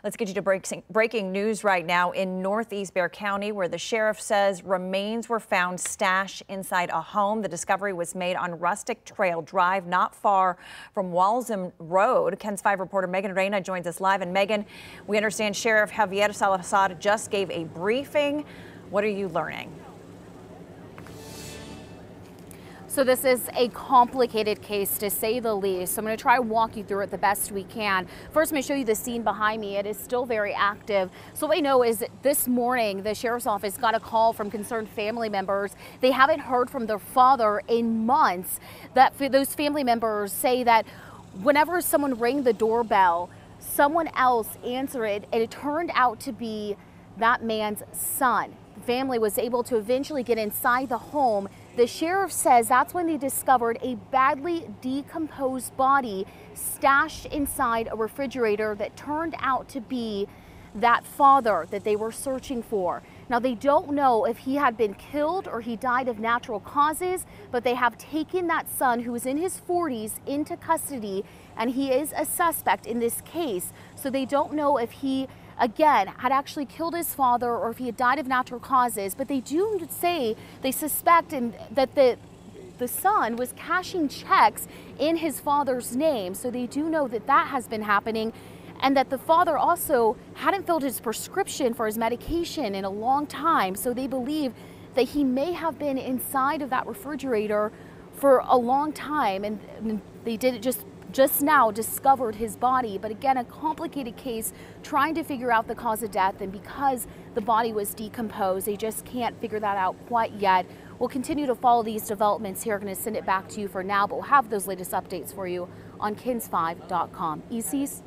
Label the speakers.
Speaker 1: Let's get you to breaking news right now in Northeast Bexar County, where the sheriff says remains were found stashed inside a home. The discovery was made on Rustic Trail Drive, not far from Walsham Road. KENS 5 reporter Megan Reyna joins us live. And Megan, we understand Sheriff Javier Salazar just gave a briefing. What are you learning?
Speaker 2: So this is a complicated case, to say the least. So I'm going to try to walk you through it the best we can. First, I'm going to show you the scene behind me. It is still very active. So what we know is this morning, the sheriff's office got a call from concerned family members. They haven't heard from their father in months. Those family members say that whenever someone rang the doorbell, someone else answered it, and it turned out to be that man's son. The family was able to eventually get inside the home. The sheriff says that's when they discovered a badly decomposed body stashed inside a refrigerator that turned out to be that father that they were searching for. Now, they don't know if he had been killed or he died of natural causes, but they have taken that son, who is in his 40s, into custody, and he is a suspect in this case. So they don't know if he, again, had actually killed his father or if he had died of natural causes, but they do say they suspect that the son was cashing checks in his father's name. So they do know that that has been happening, and that the father also hadn't filled his prescription for his medication in a long time. So they believe that he may have been inside of that refrigerator for a long time, and they did it just now discovered his body. But again, a complicated case, trying to figure out the cause of death, and because the body was decomposed, they just can't figure that out quite yet. We'll continue to follow these developments here. I'm going to send it back to you for now, but we'll have those latest updates for you on KENS5.com. ECs.